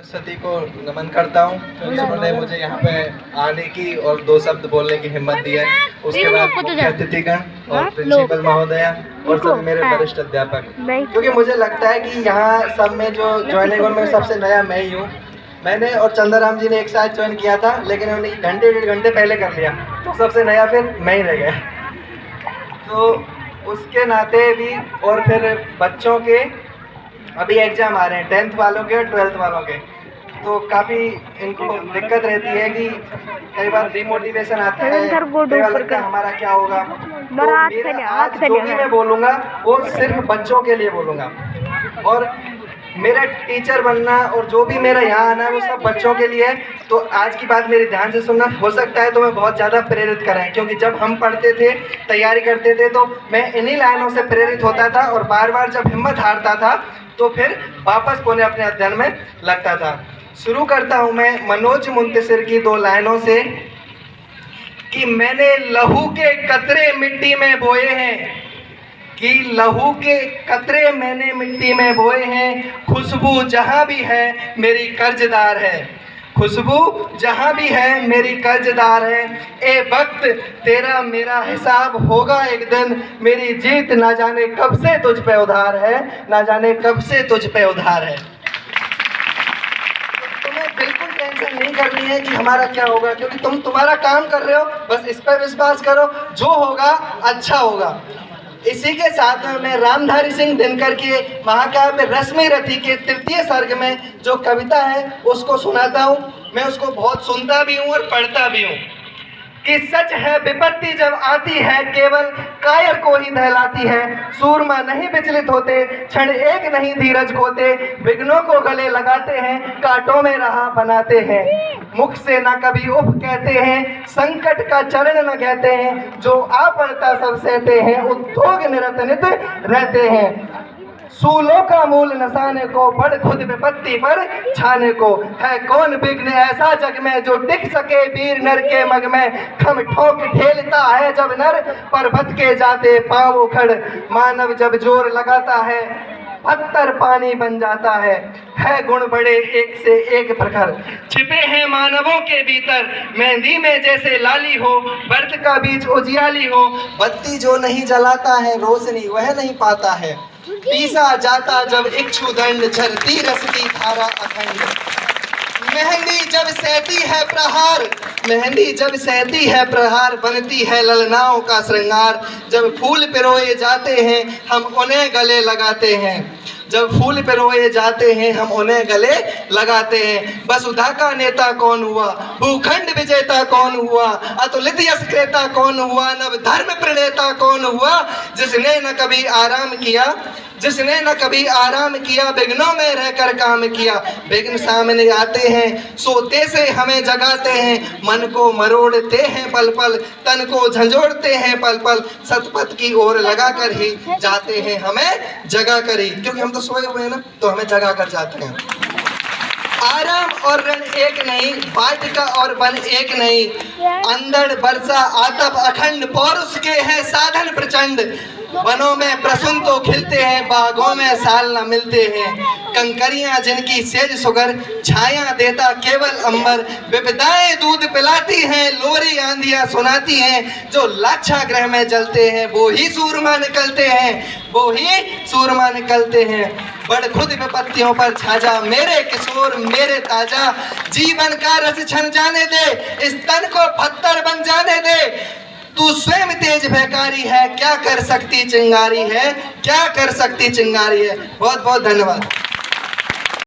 सरस्वती को नमन करता हूँ। उन्होंने मुझे यहाँ पे आने की और 2 शब्द बोलने की हिम्मत दी है। उसके बाद मुख्य अतिथिगण और प्रिंसिपल महोदया और सभी मेरे वरिष्ठ अध्यापक, क्योंकि मुझे लगता है कि यहाँ सब में जो ज्वाइनिंग में सबसे नया मैं ही हूँ। मैंने और चंद्राराम जी ने एक साथ ज्वाइन किया था, लेकिन उन्होंने घंटे 1.5 घंटे पहले कर लिया, तो सबसे नया फिर मैं ही रह गया। तो उसके नाते भी, और फिर बच्चों के अभी एग्जाम आ रहे हैं 10th वालों के और 12th वालों के, तो काफ़ी इनको दिक्कत रहती है कि कई बार डिमोटिवेशन आता है, कई बार लगता है हमारा क्या होगा। तो मेरा आज जो भी मैं बोलूँगा वो सिर्फ बच्चों के लिए बोलूँगा, और मेरा टीचर बनना और जो भी मेरा यहाँ आना है वो सब बच्चों के लिए है। तो आज की बात मेरी ध्यान से सुनना, हो सकता है तो मैं बहुत ज़्यादा प्रेरित कराएं, क्योंकि जब हम पढ़ते थे, तैयारी करते थे, तो मैं इन्हीं लाइनों से प्रेरित होता था, और बार बार जब हिम्मत हारता था तो फिर वापस पुनः अपने अध्ययन में लगता था। शुरू करता हूँ मैं मनोज मुंतशिर की 2 लाइनों से कि मैंने लहू के कतरे मिट्टी में बोए हैं, कि लहू के कतरे मैंने मिट्टी में बोए हैं, खुशबू जहाँ भी है मेरी कर्जदार है, खुशबू जहाँ भी है मेरी कर्जदार है। ए वक्त तेरा मेरा हिसाब होगा एक दिन, मेरी जीत ना जाने कब से तुझ पे उधार है, ना जाने कब से तुझ पे उधार है। तुम्हें बिल्कुल टेंशन नहीं करनी है कि हमारा क्या होगा, क्योंकि तुम तुम्हारा काम कर रहे हो, बस इस पर विश्वास करो, जो होगा अच्छा होगा। इसी के साथ में मैं रामधारी सिंह दिनकर के महाकाव्य रश्मि रथी के 3य सर्ग में जो कविता है उसको सुनाता हूँ। मैं उसको बहुत सुनता भी हूँ और पढ़ता भी हूँ कि सच है विपत्ति जब आती है, केवल कायर को ही दहलाती है, सूरमा नहीं विचलित होते, क्षण एक नहीं धीरज खोते, विघ्नों को गले लगाते हैं, कांटों में राह बनाते हैं, मुख से ना कभी उफ कहते हैं, संकट का चरण न कहते हैं, जो आ पड़ता सब सहते हैं, उद्योग निरत नित रहते हैं, सूलों का मूल नसाने को, बढ़ खुद विपत्ति पर छाने को, है कौन विघ्न ऐसा जग में जो टिक सके वीर नर के मग में, खम ठोक ढेलता है जब नर, पर्वत के जाते पांव उखड़, मानव जब जोर लगाता है, पत्थर पानी बन जाता है गुण बड़े एक से एक प्रखर, छिपे हैं मानवों के भीतर, मेहंदी में जैसे लाली हो, व्रत का बीज उजियाली हो, बत्ती जो नहीं जलाता है रोशनी वह नहीं पाता है, पीसा जाता जब इक्षुदंड, झरती रसती धारा अखंड, मेहंदी जब सहती है प्रहार, मेहंदी जब सहती है प्रहार, बनती है ललनाओं का श्रृंगार, जब फूल पिरोए जाते हैं हम उन्हें गले लगाते हैं, जब फूल पिरोए जाते हैं हम उन्हें गले लगाते हैं, वसुधा का नेता कौन हुआ, भूखंड विजेता कौन हुआ, अतुलित यश क्रेता कौन हुआ, नव धर्म प्रणेता कौन हुआ, जिसने न कभी आराम किया, जिसने न कभी आराम किया, विघ्नों में रहकर काम किया, विघ्न सामने आते हैं सोते से हमें जगाते हैं, मन को मरोड़ते हैं पल पल, तन को झंझोड़ते हैं पल पल, सतपथ की ओर लगा कर ही जाते हैं हमें जगा कर ही, क्योंकि हम तो सोए हुए हैं ना, तो हमें जगा कर जाते हैं। आराम और रण एक नहीं, वाटिका और वन एक नहीं, अंधड़ वर्षा आतप अखंड, पौरुष के हैं साधन प्रचंड, वनों में प्रसून तो खिलते हैं, बागों में साल न मिलते हैं, कंकरियां जिनकी सेज सुगर, छाया देता केवल अंबर, विपदाएं दूध पिलाती हैं, लोरी आंधियां सुनाती हैं, जो लाछा ग्रह में जलते हैं वो ही सूरमा निकलते हैं, वो ही सूरमा निकलते हैं, बड़ खुद विपत्तियों पर छाजा, मेरे किशोर मेरे ताजा, जीवन का रस छन जाने दे, इस तन को पत्थर बन जाने दे, तू स्वयं तेज भयकारी है, क्या कर सकती चिंगारी है, क्या कर सकती चिंगारी है। बहुत बहुत धन्यवाद।